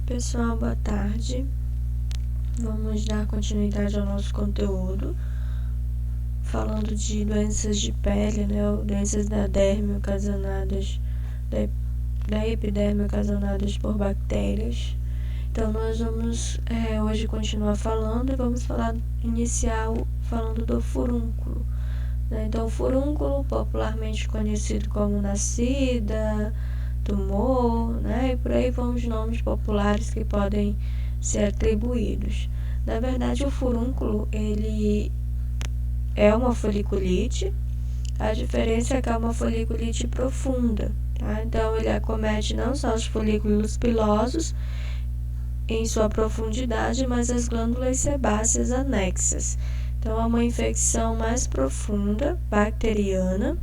Pessoal, boa tarde. Vamos dar continuidade ao nosso conteúdo, falando de doenças de pele, né, doenças da derme ocasionadas, da epiderme ocasionadas por bactérias. Então, nós vamos hoje continuar falando e vamos iniciar falando do furúnculo. Né? Então, o furúnculo, popularmente conhecido como nascida, tumor, né? E por aí vão os nomes populares que podem ser atribuídos. Na verdade, o furúnculo, ele é uma foliculite, a diferença é que é uma foliculite profunda, tá? Então, ele acomete não só os folículos pilosos em sua profundidade, mas as glândulas sebáceas anexas. Então, é uma infecção mais profunda, bacteriana,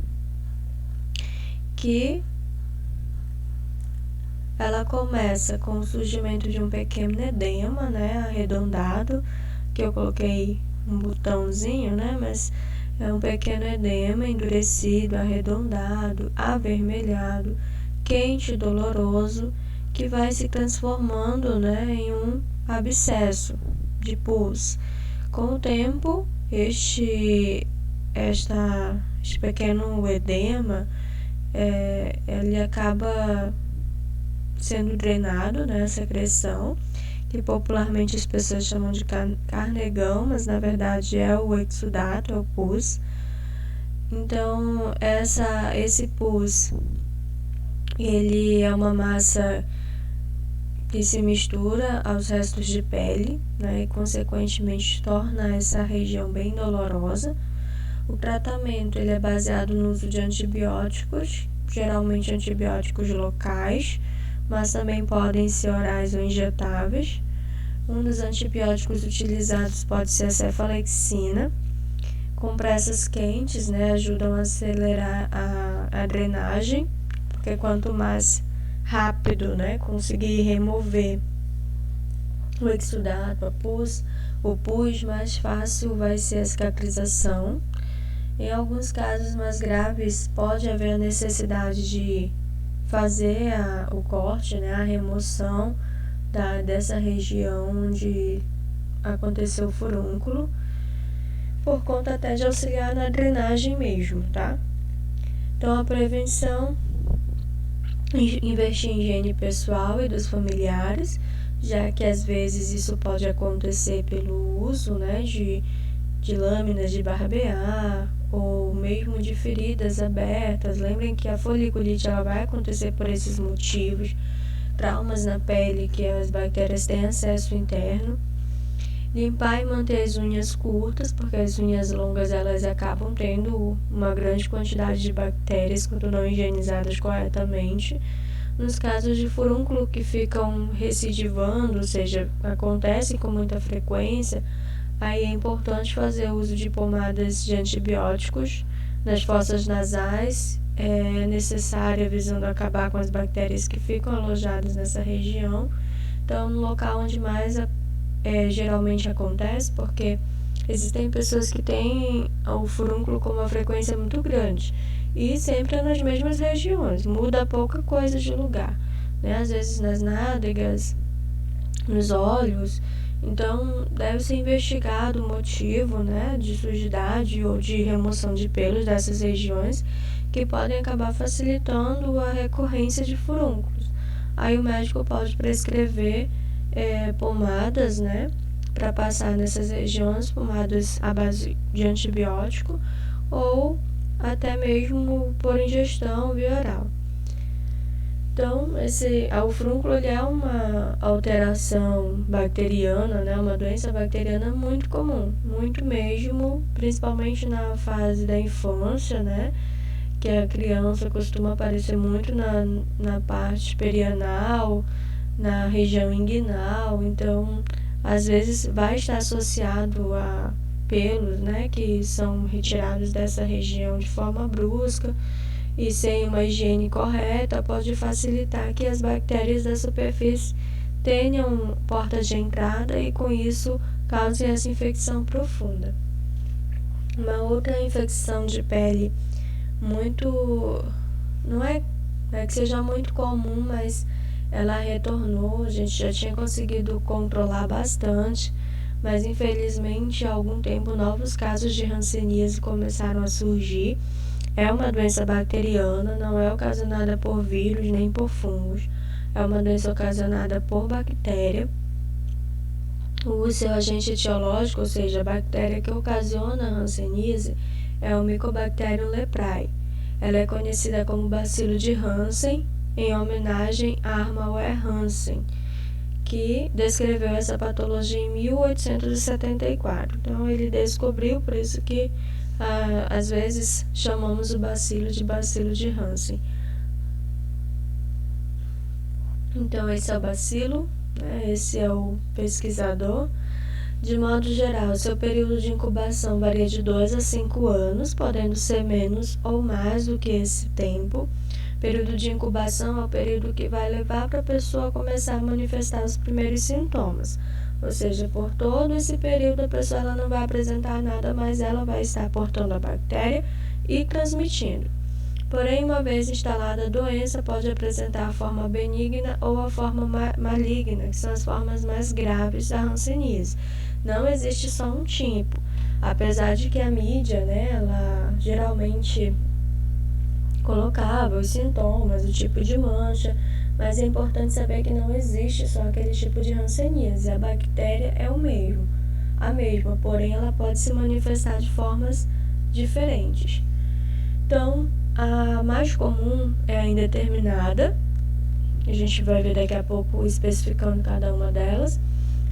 que ela começa com o surgimento de um pequeno edema, né, arredondado, que eu coloquei um botãozinho, né, mas é um pequeno edema endurecido, arredondado, avermelhado, quente, doloroso, que vai se transformando, né, em um abscesso de pus. Com o tempo, este pequeno edema, ele acaba sendo drenado, né, a secreção, que popularmente as pessoas chamam de carnegão, mas na verdade é o exudato, é o pus. Então, esse pus, ele é uma massa que se mistura aos restos de pele, né, e consequentemente torna essa região bem dolorosa. O tratamento ele é baseado no uso de antibióticos, geralmente antibióticos locais, mas também podem ser orais ou injetáveis. Um dos antibióticos utilizados pode ser a cefalexina. Compressas quentes, né, ajudam a acelerar a drenagem, porque quanto mais rápido, né, conseguir remover o exudato, o pus, mais fácil vai ser a cicatrização. Em alguns casos mais graves, pode haver a necessidade de fazer o corte, né, a remoção dessa região onde aconteceu o furúnculo, por conta até de auxiliar na drenagem mesmo, tá? Então, a prevenção, investir em higiene pessoal e dos familiares, já que às vezes isso pode acontecer pelo uso, né, de lâminas de barbear ou mesmo de feridas abertas. Lembrem que a foliculite ela vai acontecer por esses motivos, traumas na pele que as bactérias têm acesso interno. Limpar e manter as unhas curtas, porque as unhas longas elas acabam tendo uma grande quantidade de bactérias quando não higienizadas corretamente. Nos casos de furúnculo que ficam recidivando, ou seja, acontecem com muita frequência, aí é importante fazer uso de pomadas de antibióticos nas fossas nasais. É necessário visando acabar com as bactérias que ficam alojadas nessa região. Então, no local onde mais geralmente acontece, porque existem pessoas que têm o furúnculo com uma frequência muito grande e sempre nas mesmas regiões, muda pouca coisa de lugar, né? Às vezes nas nádegas, nos olhos. Então, deve ser investigado o motivo, né, de sujidade ou de remoção de pelos dessas regiões, que podem acabar facilitando a recorrência de furúnculos. Aí o médico pode prescrever pomadas, né, para passar nessas regiões, pomadas à base de antibiótico ou até mesmo por ingestão via oral. Então, o furúnculo ele é uma alteração bacteriana, né, uma doença bacteriana muito comum, muito mesmo, principalmente na fase da infância, né, que a criança costuma aparecer muito na parte perianal, na região inguinal. Então, às vezes vai estar associado a pelos, né, que são retirados dessa região de forma brusca, e sem uma higiene correta pode facilitar que as bactérias da superfície tenham portas de entrada e com isso causem essa infecção profunda. Uma outra infecção de pele não é que seja muito comum, mas ela retornou. A gente já tinha conseguido controlar bastante, mas infelizmente há algum tempo novos casos de hanseníase começaram a surgir. É uma doença bacteriana, não é ocasionada por vírus nem por fungos. É uma doença ocasionada por bactéria. O seu agente etiológico, ou seja, a bactéria que ocasiona a hanseníase, é o Mycobacterium leprae. Ela é conhecida como bacilo de Hansen, em homenagem a Armauer Hansen, que descreveu essa patologia em 1874. Então, ele descobriu, por isso que às vezes chamamos o bacilo de Hansen. Então, esse é o bacilo, né? Esse é o pesquisador. De modo geral, seu período de incubação varia de 2 a 5 anos, podendo ser menos ou mais do que esse tempo. Período de incubação é o período que vai levar para a pessoa começar a manifestar os primeiros sintomas. Ou seja, por todo esse período a pessoa ela não vai apresentar nada, mas ela vai estar portando a bactéria e transmitindo. Porém, uma vez instalada a doença, pode apresentar a forma benigna ou a forma maligna, que são as formas mais graves da hanseníase. Não existe só um tipo, apesar de que a mídia, né, ela geralmente colocava os sintomas, o tipo de mancha, mas é importante saber que não existe só aquele tipo de hanseníase. A bactéria é a mesma, porém ela pode se manifestar de formas diferentes. Então, a mais comum é a indeterminada, a gente vai ver daqui a pouco especificando cada uma delas.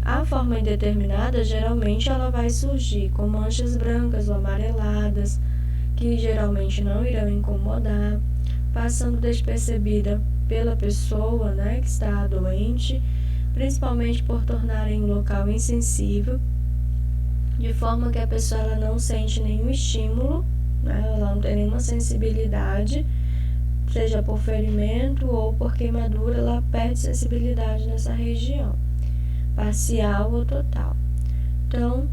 A forma indeterminada, geralmente, ela vai surgir com manchas brancas ou amareladas, que geralmente não irão incomodar, passando despercebida pela pessoa, né, que está doente, principalmente por tornarem um local insensível, de forma que a pessoa ela não sente nenhum estímulo, né, ela não tem nenhuma sensibilidade, seja por ferimento ou por queimadura, ela perde sensibilidade nessa região, parcial ou total. Então,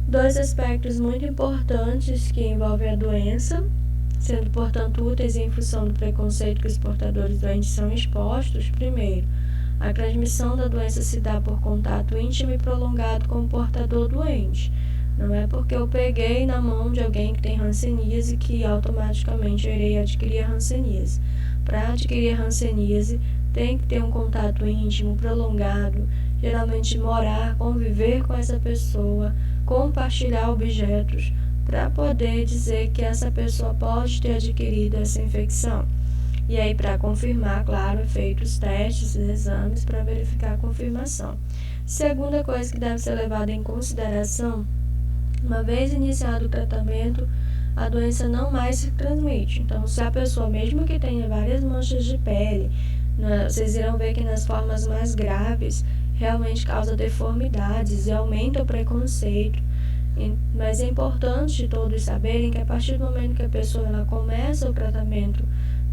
2 aspectos muito importantes que envolvem a doença, sendo, portanto, úteis em função do preconceito que os portadores doentes são expostos. Primeiro, a transmissão da doença se dá por contato íntimo e prolongado com o portador doente. Não é porque eu peguei na mão de alguém que tem hanseníase que automaticamente eu irei adquirir a hanseníase. Para adquirir a hanseníase, tem que ter um contato íntimo, prolongado, geralmente morar, conviver com essa pessoa, compartilhar objetos, para poder dizer que essa pessoa pode ter adquirido essa infecção. E aí, para confirmar, claro, é feito os testes, os exames para verificar a confirmação. Segunda coisa que deve ser levada em consideração, uma vez iniciado o tratamento, a doença não mais se transmite. Então, se a pessoa, mesmo que tenha várias manchas de pele, vocês irão ver que nas formas mais graves, realmente causa deformidades e aumenta o preconceito. Mas é importante todos saberem que a partir do momento que a pessoa ela começa o tratamento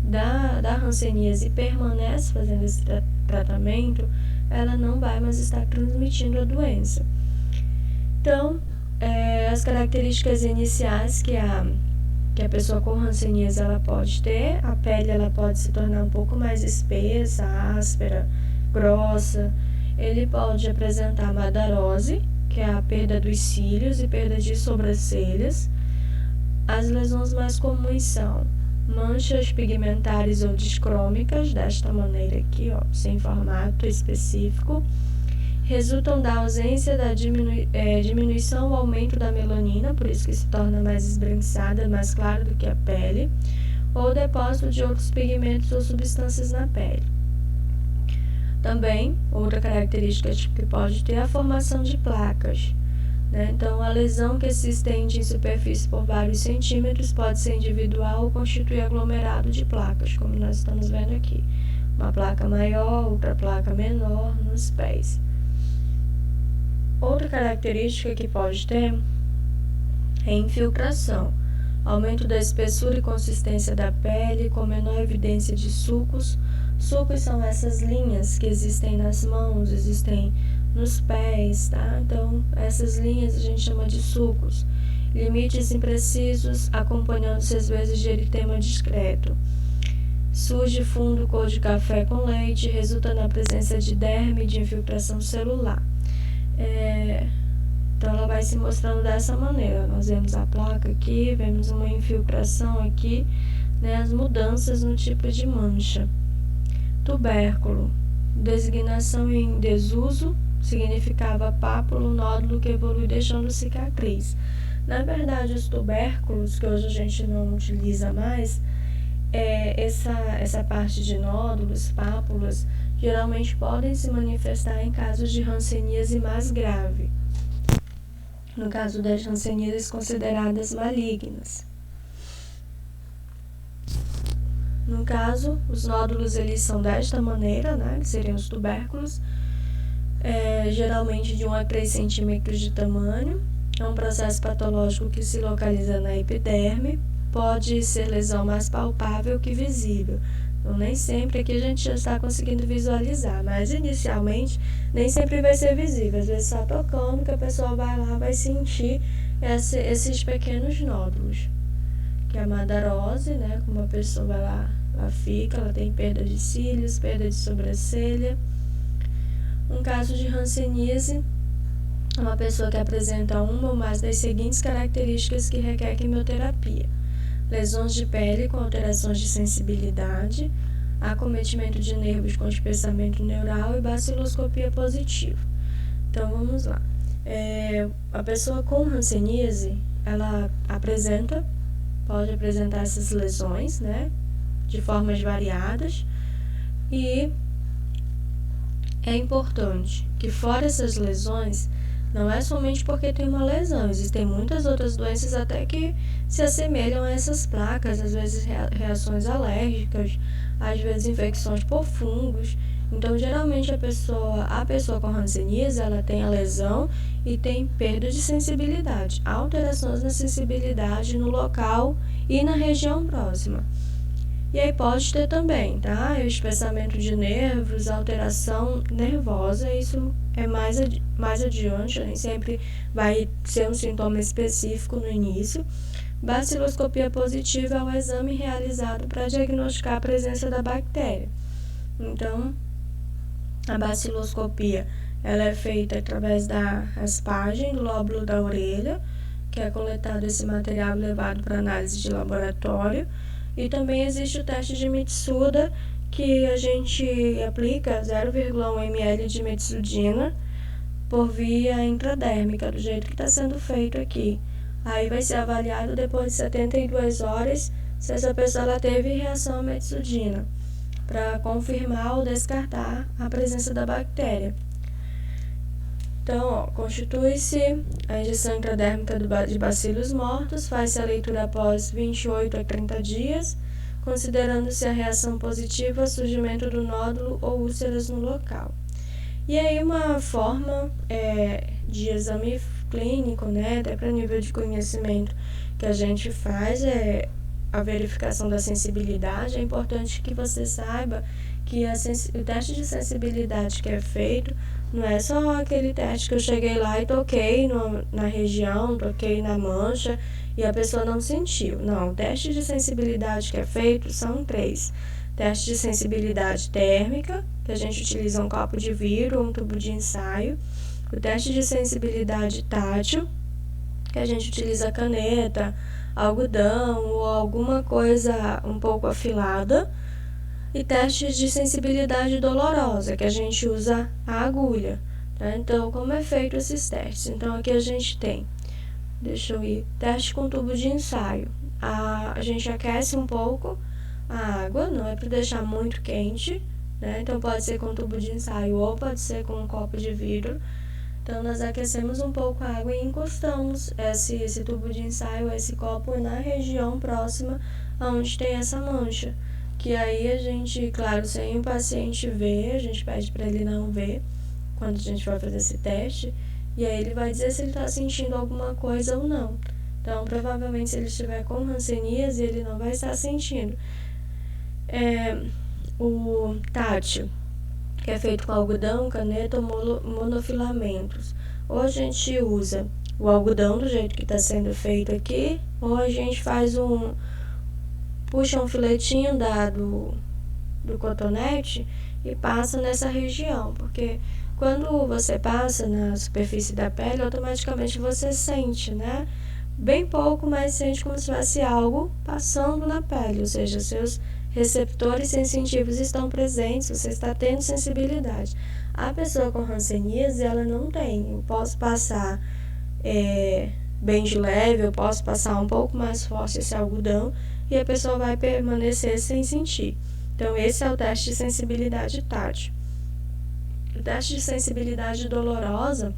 da hanseníase e permanece fazendo esse tratamento, ela não vai mais estar transmitindo a doença. Então, as características iniciais que a pessoa com hanseníase ela pode ter, a pele ela pode se tornar um pouco mais espessa, áspera, grossa. Ele pode apresentar madarose, que é a perda dos cílios e perda de sobrancelhas. As lesões mais comuns são manchas pigmentares ou discrômicas, desta maneira aqui, ó, sem formato específico. Resultam da ausência da diminuição ou aumento da melanina, por isso que se torna mais esbranquiçada, mais clara do que a pele, ou depósito de outros pigmentos ou substâncias na pele. Também, outra característica que pode ter é a formação de placas, né? Então, a lesão que se estende em superfície por vários centímetros pode ser individual ou constituir aglomerado de placas, como nós estamos vendo aqui. Uma placa maior, outra placa menor nos pés. Outra característica que pode ter é infiltração, aumento da espessura e consistência da pele, com menor evidência de sulcos. Sulcos são essas linhas que existem nas mãos, existem nos pés, tá? Então, essas linhas a gente chama de sulcos. Limites imprecisos, acompanhando-se às vezes de eritema discreto. surge fundo cor de café com leite, resulta na presença de derme de infiltração celular. Então ela vai se mostrando dessa maneira. Nós vemos a placa aqui, vemos uma infiltração aqui, né, as mudanças no tipo de mancha. Tubérculo, designação em desuso, significava pápulo, nódulo que evolui deixando cicatriz. Na verdade, os tubérculos, que hoje a gente não utiliza mais, essa parte de nódulos, pápulas, geralmente podem se manifestar em casos de hanseníase mais grave. No caso das hanseníases consideradas malignas. No caso, os nódulos eles são desta maneira, né, que seriam os tubérculos, geralmente de 1 a 3 centímetros de tamanho. É um processo patológico que se localiza na epiderme, pode ser lesão mais palpável que visível. Então, nem sempre aqui a gente já está conseguindo visualizar, mas inicialmente nem sempre vai ser visível. Às vezes só tocando que a pessoa vai lá, vai sentir esses pequenos nódulos. Que é a madarose, né? Como a pessoa vai lá, ela fica, ela tem perda de cílios, perda de sobrancelha. Um caso de hanseníase é uma pessoa que apresenta uma ou mais das seguintes características que requer quimioterapia: lesões de pele com alterações de sensibilidade, acometimento de nervos com espessamento neural e baciloscopia positiva. Então, vamos lá. A pessoa com hanseníase, ela pode apresentar essas lesões, né, de formas variadas, e é importante que, fora essas lesões, não é somente porque tem uma lesão, existem muitas outras doenças até que se assemelham a essas placas, às vezes reações alérgicas, às vezes infecções por fungos. Então, geralmente, a pessoa com hanseníase, ela tem a lesão e tem perda de sensibilidade, alterações na sensibilidade no local e na região próxima. E aí pode ter também, tá? O espessamento de nervos, alteração nervosa, isso é mais adiante, nem sempre vai ser um sintoma específico no início. Baciloscopia positiva é o exame realizado para diagnosticar a presença da bactéria. Então, a baciloscopia ela é feita através da raspagem do lóbulo da orelha, que é coletado esse material e levado para análise de laboratório. E também existe o teste de Mitsuda, que a gente aplica 0,1 ml de metsudina por via intradérmica, do jeito que está sendo feito aqui. Aí vai ser avaliado depois de 72 horas se essa pessoa ela teve reação à metsudina, para confirmar ou descartar a presença da bactéria. Então, constitui-se a injeção intradérmica de bacilos mortos, faz-se a leitura após 28 a 30 dias, considerando-se a reação positiva, surgimento do nódulo ou úlceras no local. E aí uma forma de exame clínico, né, até para nível de conhecimento que a gente faz é a verificação da sensibilidade. É importante que você saiba que o teste de sensibilidade que é feito não é só aquele teste que eu cheguei lá e toquei na região, toquei na mancha e a pessoa não sentiu. Não, o teste de sensibilidade que é feito são 3. Teste de sensibilidade térmica, que a gente utiliza um copo de vidro ou um tubo de ensaio. O teste de sensibilidade tátil, que a gente utiliza caneta, algodão ou alguma coisa um pouco afilada. E testes de sensibilidade dolorosa, que a gente usa a agulha. Tá? Então, como é feito esses testes? Então, aqui a gente tem, teste com tubo de ensaio. A gente aquece um pouco a água, não é para deixar muito quente, né? Então, pode ser com tubo de ensaio ou pode ser com um copo de vidro. Então, nós aquecemos um pouco a água e encostamos esse tubo de ensaio, esse copo, na região próxima onde tem essa mancha. Que aí a gente, claro, sem o paciente ver, a gente pede para ele não ver quando a gente vai fazer esse teste, e aí ele vai dizer se ele está sentindo alguma coisa ou não. Então, provavelmente, se ele estiver com hanseníase, ele não vai estar sentindo. O tátil, que é feito com algodão, caneta ou monofilamentos. Ou a gente usa o algodão do jeito que está sendo feito aqui, ou a gente faz puxa um filetinho do cotonete e passa nessa região, porque quando você passa na superfície da pele, automaticamente você sente, né? Bem pouco, mas sente como se fosse algo passando na pele, ou seja, seus receptores sensitivos estão presentes, você está tendo sensibilidade. A pessoa com hanseníase, ela não tem. Eu posso passar bem de leve, eu posso passar um pouco mais forte esse algodão e a pessoa vai permanecer sem sentir. Então, esse é o teste de sensibilidade tátil. O teste de sensibilidade dolorosa,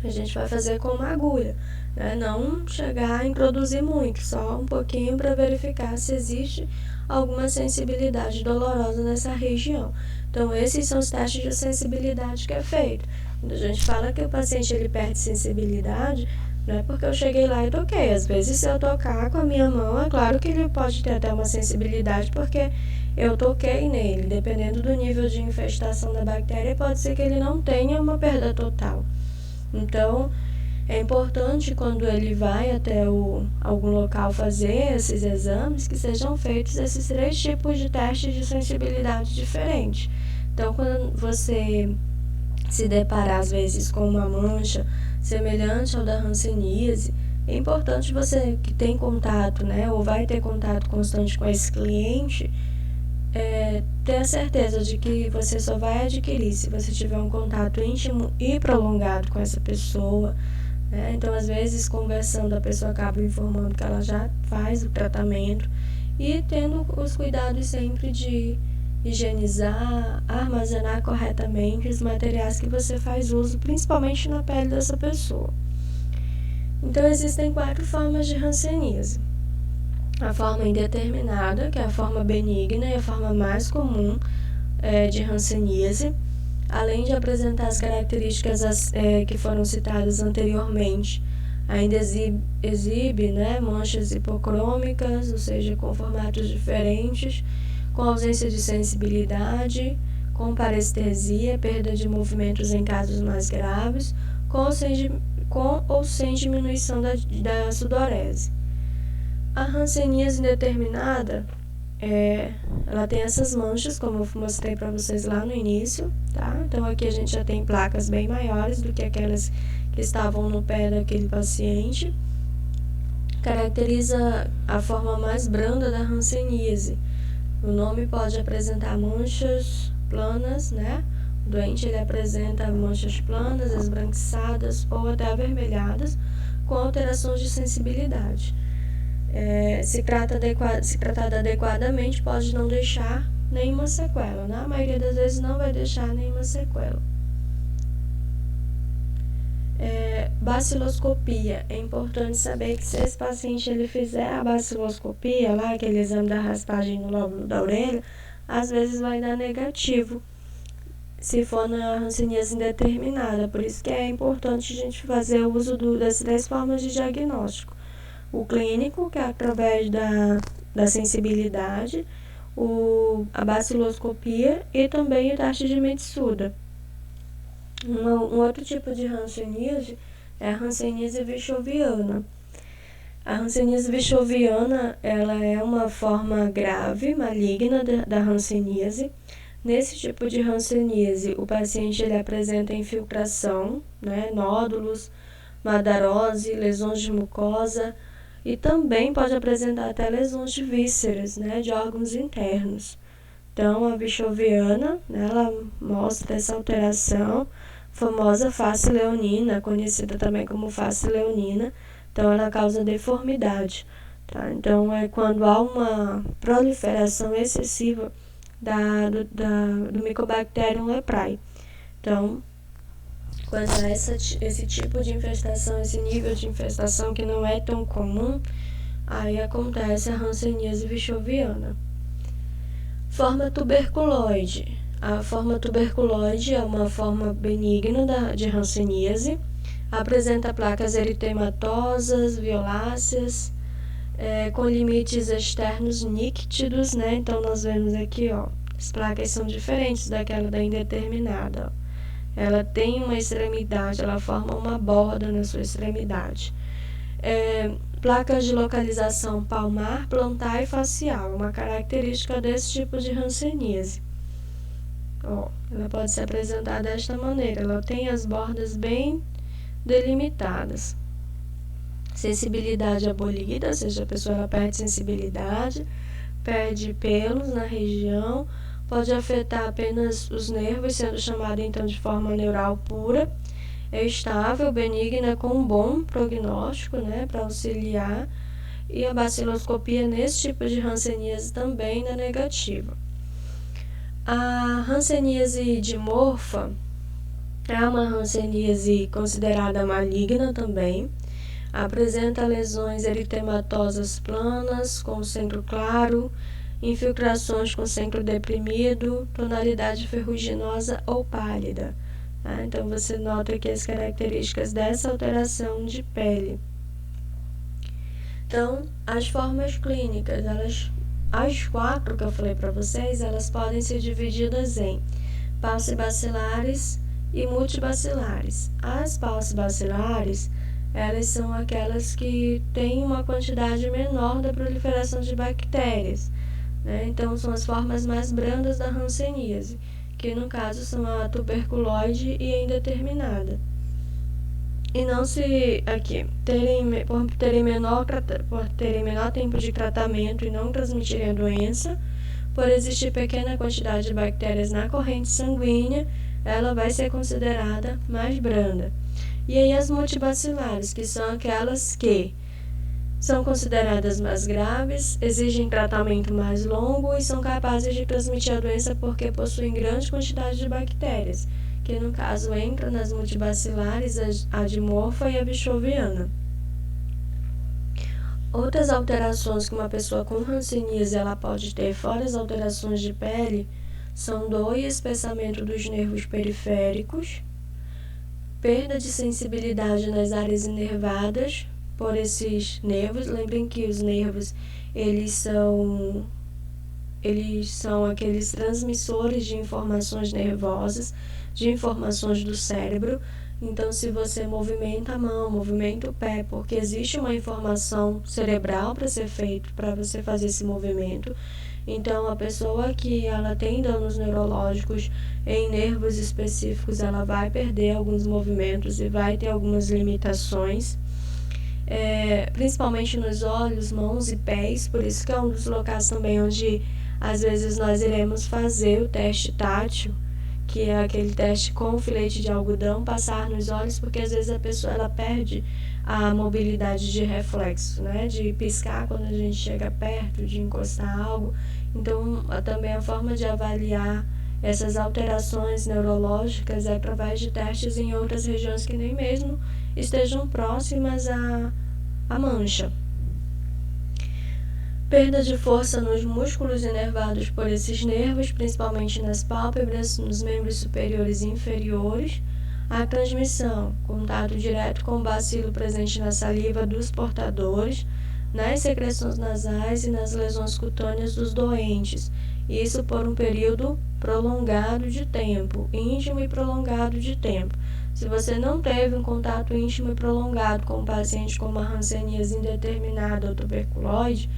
a gente vai fazer com uma agulha, né? Não chegar a introduzir muito, só um pouquinho para verificar se existe alguma sensibilidade dolorosa nessa região. Então, esses são os testes de sensibilidade que é feito. Quando a gente fala que o paciente ele perde sensibilidade, não é porque eu cheguei lá e toquei. Às vezes, se eu tocar com a minha mão, é claro que ele pode ter até uma sensibilidade, porque eu toquei nele. Dependendo do nível de infestação da bactéria, pode ser que ele não tenha uma perda total. Então, é importante quando ele vai até algum local fazer esses exames, que sejam feitos esses 3 tipos de testes de sensibilidade diferentes. Então, quando você se deparar às vezes com uma mancha semelhante ao da hanseníase, é importante você que tem contato, né, ou vai ter contato constante com esse cliente, ter a certeza de que você só vai adquirir se você tiver um contato íntimo e prolongado com essa pessoa, né? Então, às vezes, conversando, a pessoa acaba informando que ela já faz o tratamento e tendo os cuidados sempre de higienizar, armazenar corretamente os materiais que você faz uso, principalmente na pele dessa pessoa. Então, existem 4 formas de hanseníase. A forma indeterminada, que é a forma benigna e a forma mais comum de hanseníase, além de apresentar as características que foram citadas anteriormente, ainda exibe manchas hipocrômicas, ou seja, com formatos diferentes, com ausência de sensibilidade, com parestesia, perda de movimentos em casos mais graves, com ou sem diminuição da sudorese. A hanseníase indeterminada, ela tem essas manchas, como eu mostrei para vocês lá no início, tá? Então, aqui a gente já tem placas bem maiores do que aquelas que estavam no pé daquele paciente. Caracteriza a forma mais branda da hanseníase. O nome pode apresentar manchas planas, né? O doente ele apresenta manchas planas, esbranquiçadas ou até avermelhadas, com alterações de sensibilidade. Se tratada adequadamente, pode não deixar nenhuma sequela. Na maioria das vezes, não vai deixar nenhuma sequela. Baciloscopia. É importante saber que se esse paciente ele fizer a baciloscopia, lá, aquele exame da raspagem no lóbulo da orelha, às vezes vai dar negativo, se for na hanseníase indeterminada. Por isso que é importante a gente fazer o uso das 3 formas de diagnóstico. O clínico, que é através da sensibilidade, a baciloscopia e também o teste de Metsuda. Um outro tipo de hanseníase é a hanseníase vichoviana. A hanseníase vichoviana, ela é uma forma grave, maligna da hanseníase. Nesse tipo de hanseníase, o paciente ele apresenta infiltração, né, nódulos, madarose, lesões de mucosa, e também pode apresentar até lesões de vísceras, né, de órgãos internos. Então, a vichoviana, né, ela mostra essa alteração, famosa face leonina, conhecida também como face leonina. Então, ela causa deformidade. Tá? Então, é quando há uma proliferação excessiva do Mycobacterium leprae. Então, quando há esse tipo de infestação, esse nível de infestação que não é tão comum, aí acontece a hanseníase vichoviana. Forma tuberculoide. A forma tuberculoide é uma forma benigna de hanseníase, apresenta placas eritematosas, violáceas, com limites externos nítidos, né? Então, nós vemos aqui, ó, as placas são diferentes daquela da indeterminada, ó. Ela tem uma extremidade, ela forma uma borda na sua extremidade. placas de localização palmar, plantar e facial, uma característica desse tipo de hanseníase. Ela pode se apresentar desta maneira, ela tem as bordas bem delimitadas. Sensibilidade abolida, ou seja, a pessoa ela perde sensibilidade, perde pelos na região, pode afetar apenas os nervos, sendo chamada então de forma neural pura. É estável, benigna, com um bom prognóstico, para auxiliar, e a baciloscopia nesse tipo de hanseníase também é negativa. A hanseníase dimorfa é uma hanseníase considerada maligna também. Apresenta lesões eritematosas planas, com centro claro, infiltrações com centro deprimido, tonalidade ferruginosa ou pálida. Então, você nota aqui as características dessa alteração de pele. Então, as formas clínicas, as 4 que eu falei para vocês, elas podem ser divididas em paucibacilares e multibacilares. As paucibacilares, elas são aquelas que têm uma quantidade menor da proliferação de bactérias, Então, são as formas mais brandas da hanseníase, que no caso são a tuberculoide e a indeterminada. E não se, por terem menor tempo de tratamento e não transmitirem a doença, por existir pequena quantidade de bactérias na corrente sanguínea, ela vai ser considerada mais branda. E aí as multibacilares, que são aquelas que são consideradas mais graves, exigem tratamento mais longo e são capazes de transmitir a doença porque possuem grande quantidade de bactérias, que no caso entram nas multibacilares a dimorfa e a bichoviana. Outras alterações que uma pessoa com hanseníase ela pode ter, fora as alterações de pele, são dor e espessamento dos nervos periféricos, perda de sensibilidade nas áreas inervadas por esses nervos. Lembrem que os nervos, eles são aqueles transmissores de informações nervosas, de informações do cérebro. Então, se você movimenta a mão, movimenta o pé, porque existe uma informação cerebral para ser feito, para você fazer esse movimento. Então, a pessoa que ela tem danos neurológicos em nervos específicos, ela vai perder alguns movimentos e vai ter algumas limitações. Principalmente nos olhos, mãos e pés, por isso que é um dos locais também onde às vezes nós iremos fazer o teste tátil, que é aquele teste com filete de algodão, passar nos olhos, porque às vezes a pessoa ela perde a mobilidade de reflexo, de piscar quando a gente chega perto, de encostar algo. Então, também a forma de avaliar essas alterações neurológicas é através de testes em outras regiões que nem mesmo estejam próximas à mancha. Perda de força nos músculos inervados por esses nervos, principalmente nas pálpebras, nos membros superiores e inferiores. A transmissão, contato direto com o bacilo presente na saliva dos portadores, nas secreções nasais e nas lesões cutâneas dos doentes. Isso por um período prolongado de tempo, íntimo e prolongado de tempo. Se você não teve um contato íntimo e prolongado com um paciente com uma hanseníase indeterminada ou tuberculoide,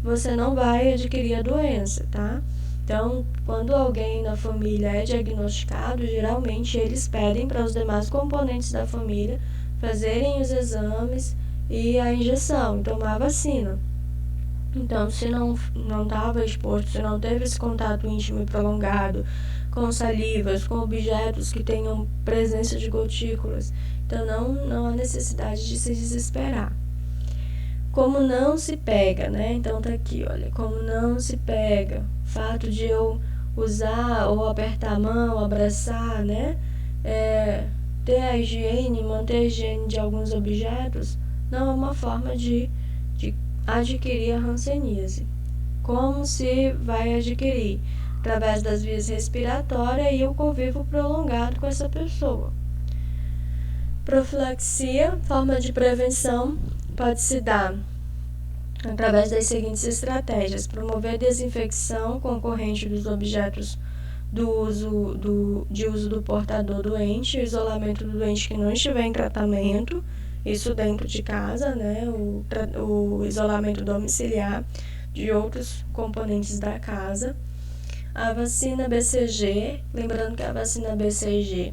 você não vai adquirir a doença, tá? Então, quando alguém na família é diagnosticado, geralmente eles pedem para os demais componentes da família fazerem os exames e a injeção, e tomar a vacina. Então, se não estava exposto, se não teve esse contato íntimo e prolongado com salivas, com objetos que tenham presença de gotículas, então não há necessidade de se desesperar. Como não se pega, Então tá aqui, olha, como não se pega. O fato de eu usar ou apertar a mão, abraçar, ter a higiene, manter a higiene de alguns objetos, não é uma forma de adquirir a hanseníase. Como se vai adquirir? Através das vias respiratórias e o convívio prolongado com essa pessoa. Profilaxia, forma de prevenção, pode se dar através das seguintes estratégias: promover desinfecção concorrente dos objetos de uso do portador doente, o isolamento do doente que não estiver em tratamento, isso dentro de casa, né? O isolamento domiciliar de outros componentes da casa. A vacina BCG, lembrando que a vacina BCG,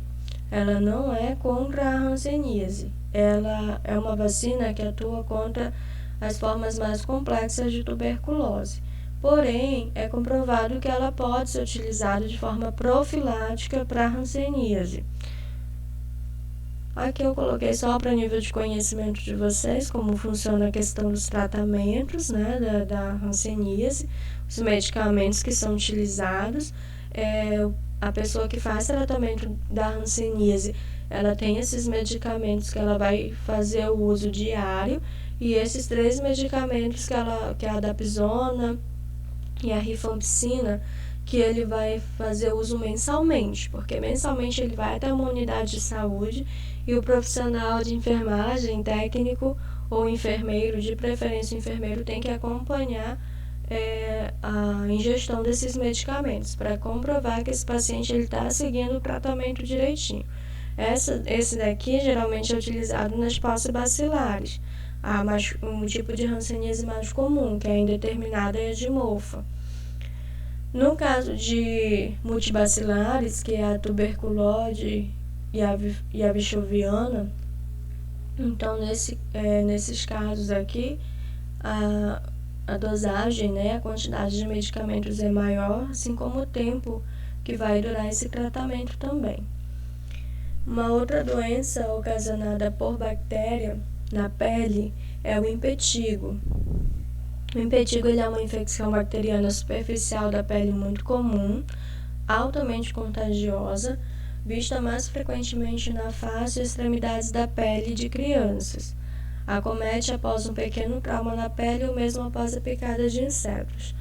ela não é contra a hanseníase. Ela é uma vacina que atua contra as formas mais complexas de tuberculose. Porém, é comprovado que ela pode ser utilizada de forma profilática para a hanseníase. Aqui eu coloquei só para nível de conhecimento de vocês como funciona a questão dos tratamentos, né, da hanseníase, os medicamentos que são utilizados. A pessoa que faz tratamento da hanseníase, ela tem esses medicamentos que ela vai fazer o uso diário, e esses 3 medicamentos que é a dapsona e a rifampicina, que ele vai fazer uso mensalmente, porque mensalmente ele vai até uma unidade de saúde e o profissional de enfermagem, técnico ou enfermeiro, de preferência o enfermeiro, tem que acompanhar a ingestão desses medicamentos para comprovar que esse paciente está seguindo o tratamento direitinho. Esse daqui geralmente é utilizado nas paucibacilares, um tipo de hanseníase mais comum, que é indeterminada e a de mofa. No caso de multibacilares, que é a tuberculose e a bichoviana, então nesses casos aqui, a dosagem, né, a quantidade de medicamentos é maior, assim como o tempo que vai durar esse tratamento também. Uma outra doença ocasionada por bactéria na pele é o impetigo. O impetigo ele é uma infecção bacteriana superficial da pele muito comum, altamente contagiosa, vista mais frequentemente na face e extremidades da pele de crianças. Acomete após um pequeno trauma na pele ou mesmo após a picada de insetos.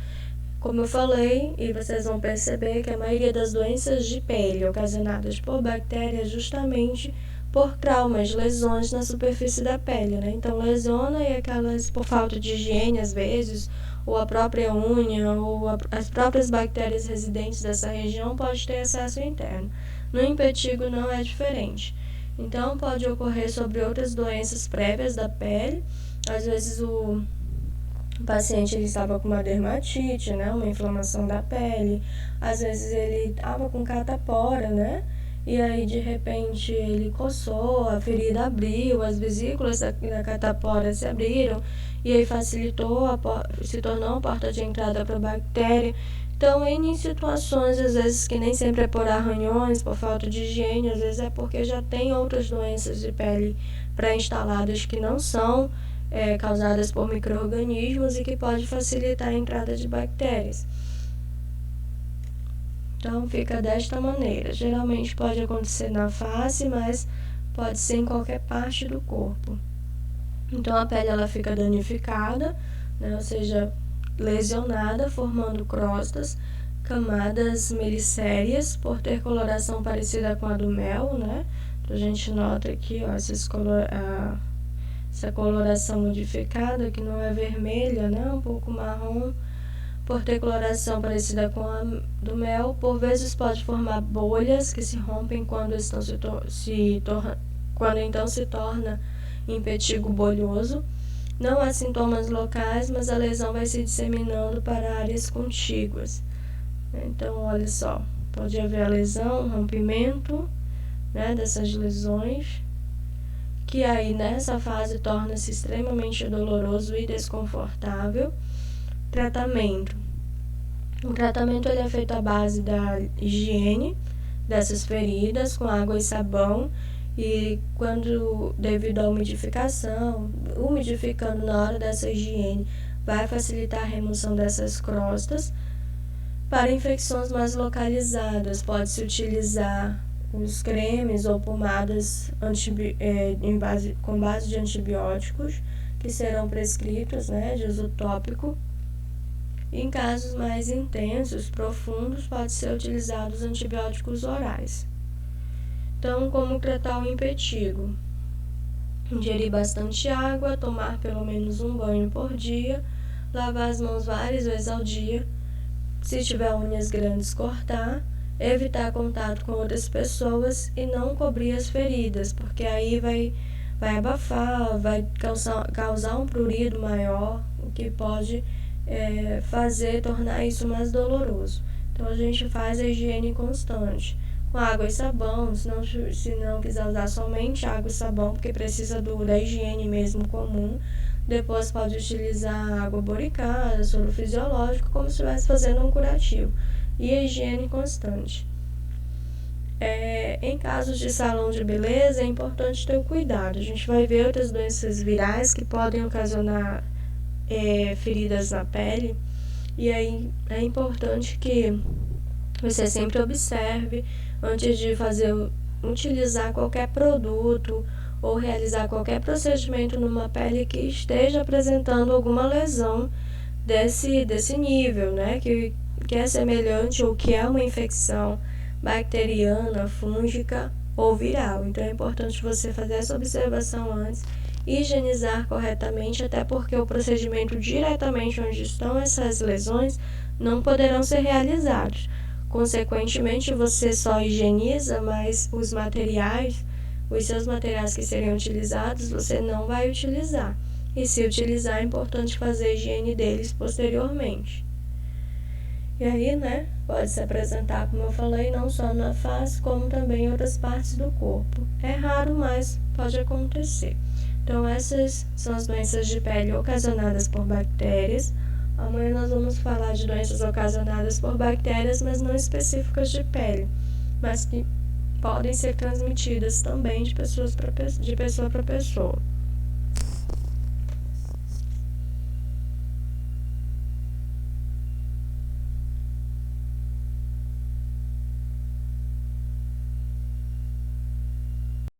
Como eu falei, e vocês vão perceber que a maioria das doenças de pele ocasionadas por bactérias justamente por traumas, lesões na superfície da pele, né? Então, lesiona e aquelas por falta de higiene, às vezes, ou a própria unha, ou as próprias bactérias residentes dessa região pode ter acesso interno. No impetigo não é diferente. Então, pode ocorrer sobre outras doenças prévias da pele. Às vezes, o paciente ele estava com uma dermatite, né? Uma inflamação da pele. Às vezes, ele estava com catapora, né? E aí, de repente, ele coçou, a ferida abriu, as vesículas da catapora se abriram, e aí facilitou, se tornou uma porta de entrada para a bactéria. Então, em situações, às vezes, que nem sempre é por arranhões, por falta de higiene, às vezes é porque já tem outras doenças de pele pré-instaladas que não são causadas por micro-organismos e que pode facilitar a entrada de bactérias. Então, fica desta maneira. Geralmente pode acontecer na face, mas pode ser em qualquer parte do corpo. Então, a pele ela fica danificada, né? Ou seja, lesionada, formando crostas, camadas melicérias, por ter coloração parecida com a do mel, né? Então, a gente nota aqui, ó, essa coloração modificada, que não é vermelha, né? Um pouco marrom, por ter coloração parecida com a do mel. Por vezes pode formar bolhas que se rompem quando então se torna impetigo bolhoso. Não há sintomas locais, mas a lesão vai se disseminando para áreas contíguas. Então, olha só, pode haver a lesão, rompimento, né, dessas lesões, que aí nessa fase torna-se extremamente doloroso e desconfortável. Tratamento. O tratamento ele é feito à base da higiene dessas feridas com água e sabão, e quando, devido à umidificação, umidificando na hora dessa higiene, vai facilitar a remoção dessas crostas. Para infecções mais localizadas, pode-se utilizar os cremes ou pomadas com base de antibióticos, que serão prescritos, né, de uso tópico. Em casos mais intensos, profundos, pode ser utilizados antibióticos orais. Então, como tratar o impetigo? Ingerir bastante água, tomar pelo menos um banho por dia, lavar as mãos várias vezes ao dia. Se tiver unhas grandes, cortar, evitar contato com outras pessoas e não cobrir as feridas, porque aí vai vai abafar, vai causar um prurido maior, o que pode tornar isso mais doloroso. Então a gente faz a higiene constante, com água e sabão, se não quiser usar somente água e sabão, porque precisa da higiene mesmo comum. Depois pode utilizar água boricada, soro fisiológico, como se estivesse fazendo um curativo. E a higiene constante. Em casos de salão de beleza, é importante ter o cuidado. A gente vai ver outras doenças virais que podem ocasionar feridas na pele. E aí é importante que você sempre observe antes de utilizar qualquer produto ou realizar qualquer procedimento numa pele que esteja apresentando alguma lesão desse nível, né? Que é semelhante ou que é uma infecção bacteriana, fúngica ou viral. Então é importante você fazer essa observação antes, higienizar corretamente, até porque o procedimento diretamente onde estão essas lesões não poderão ser realizados. Consequentemente, você só higieniza, mas os seus materiais que seriam utilizados, você não vai utilizar. E se utilizar, é importante fazer a higiene deles posteriormente. E aí, né, pode se apresentar, como eu falei, não só na face, como também em outras partes do corpo. É raro, mas pode acontecer. Então, essas são as doenças de pele ocasionadas por bactérias. Amanhã nós vamos falar de doenças ocasionadas por bactérias, mas não específicas de pele, mas que podem ser transmitidas também de pessoa para pessoa.